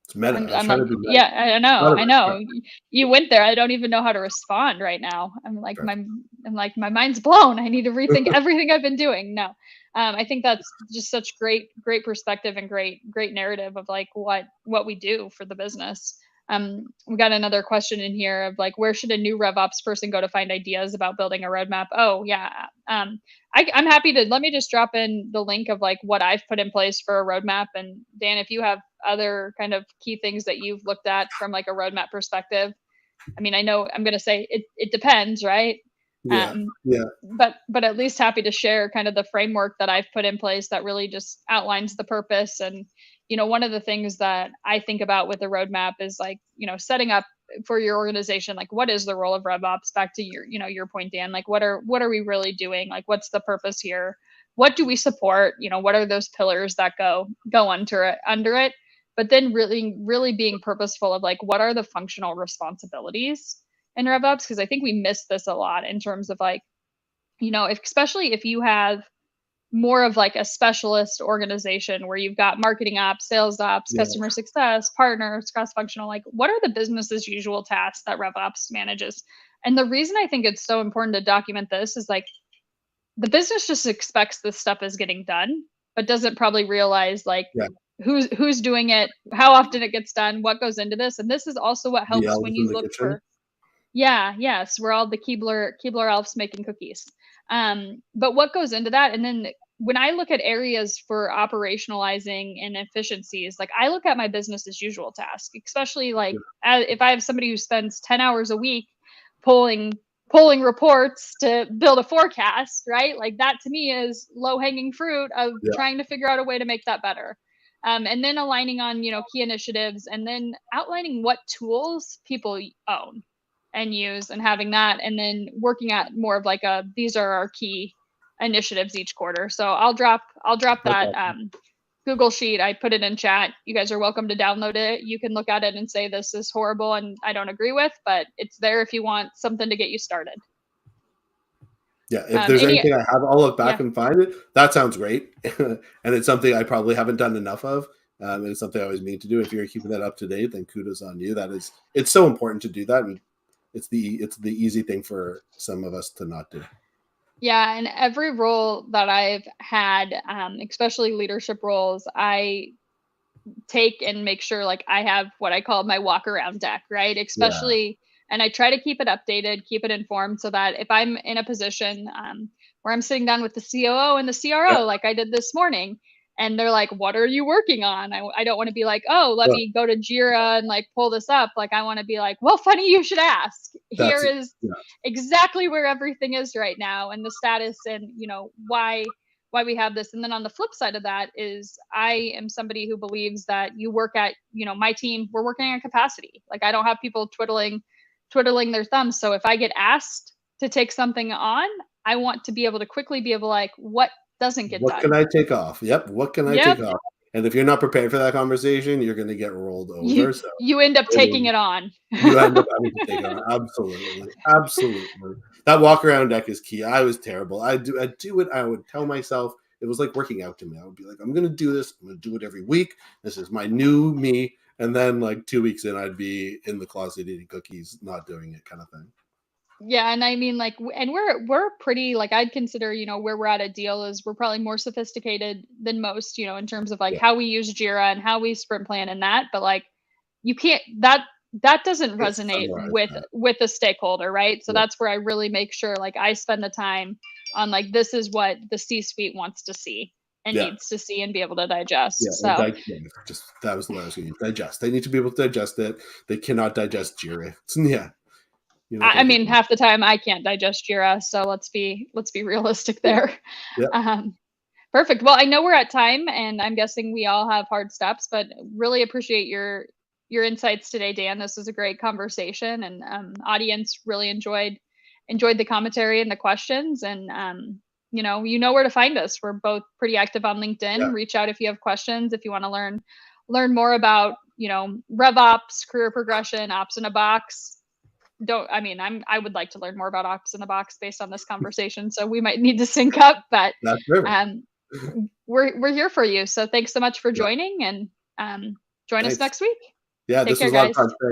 It's meta. I was I'm trying like, to be meta. yeah, I know, Not I a know. restaurant. You went there. I don't even know how to respond right now. Right. I'm like my mind's blown. I need to rethink everything I've been doing. No, I think that's just such great perspective and great narrative of like what we do for the business. We got another question in here of like, where should a new RevOps person go to find ideas about building a roadmap? Oh yeah, I'm happy to, let me just drop in the link of like what I've put in place for a roadmap. And Dan, if you have other kind of key things that you've looked at from like a roadmap perspective, I mean, I know I'm going to say it depends, right? Yeah. Yeah. But at least happy to share kind of the framework that I've put in place that really just outlines the purpose. And one of the things that I think about with the roadmap is like setting up for your organization, like what is the role of RevOps? Back to your point, Dan, like what are we really doing? Like what's the purpose here? What do we support? What are those pillars that go under it? But then really being purposeful of like what are the functional responsibilities in RevOps? Because I think we miss this a lot in terms of like, especially if you have more of like a specialist organization where you've got marketing ops, sales ops, Yeah. customer success, partners, cross-functional, like what are the business as usual tasks that RevOps manages? And the reason I think it's so important to document this is like the business just expects this stuff is getting done, but doesn't probably realize like Yeah. who's doing it, how often it gets done, what goes into this. And this is also what The helps when elves in you the look kitchen. for, yeah, yes, we're all the Keebler elves making cookies. But what goes into that? And then when I look at areas for operationalizing and efficiencies, like I look at my business as usual task, especially like if I have somebody who spends 10 hours a week pulling pulling reports to build a forecast, right? Like that to me is low hanging fruit of Yeah. trying to figure out a way to make that better. And then aligning on key initiatives, and then outlining what tools people own and use, and having that, and then working at more of like a, these are our key initiatives each quarter. So I'll drop That's that awesome. Google sheet. I put it in chat. You guys are welcome to download it. You can look at it and say this is horrible and I don't agree with, but it's there if you want something to get you started. Yeah. If there's Any anything I have, I'll look back Yeah. and find it. That sounds great. And it's something I probably haven't done enough of. And it's something I always mean to do. If you're keeping that up to date, then kudos on you. It's so important to do that. And it's the easy thing for some of us to not do. Yeah, and every role that I've had, especially leadership roles, I take and make sure like I have what I call my walk around deck, right? Yeah. Especially And I try to keep it updated, keep it informed, so that if I'm in a position where I'm sitting down with the COO and the Yeah. CRO, like I did this morning, and they're like, "What are you working on?" I don't want to be like, "Oh, let Well, me go to Jira and like pull this up." Like I want to be like, "Well, funny you should ask. Here that's it. is Yeah. exactly where everything is right now and the status, and why we have this." And then on the flip side of that is I am somebody who believes that you work at, my team, we're working on capacity. Like I don't have people twiddling their thumbs. So if I get asked to take something on, I want to be able to quickly be able to like, what doesn't get What can done? I take off? Yep. What can I Yep. take off? And if you're not prepared for that conversation, you're going to get rolled You over. So you end up taking it on. you end up having to take it on. Absolutely. Absolutely. That walk around deck is key. I was terrible. I'd do it. I would tell myself it was like working out to me. I would be like, I'm going to do this. I'm going to do it every week. This is my new me. And then like 2 weeks in, I'd be in the closet eating cookies, not doing it kind of thing. Yeah, and I mean, like, and we're pretty, like, I'd consider, where we're at Deal is we're probably more sophisticated than most, in terms of like Yeah. how we use Jira and how we sprint plan and that. But like, you can't that doesn't It's resonate summarize with that. the stakeholder, right? So Yeah. that's where I really make sure like I spend the time on like this is what the C-suite wants to see and Yeah. needs to see and be able to Yeah, digest. and So yeah, just that was the word I was going to use. Digest. They need to be able to digest it. They cannot digest Jira. Yeah, you're not I going to get mean, them. half the time I can't digest Jira, so let's be realistic Yeah, there. yeah, Um, Perfect. Well, I know we're at time, and I'm guessing we all have hard steps, but really appreciate your insights today, Dan. This was a great conversation, and audience really enjoyed the commentary and the questions. And you know where to find us. We're both pretty active on yeah, LinkedIn. Reach out if you have questions. If you want to learn more about RevOps, career progression, ops in a box. Don't I mean I would like to learn more about ops in the box based on this conversation, so we might need to sync up, but that's perfect. um we're here for you. So thanks so much for Yeah, joining, and join us thanks. next week. Yeah, Take this care, was a lot of guys. fun. Thanks.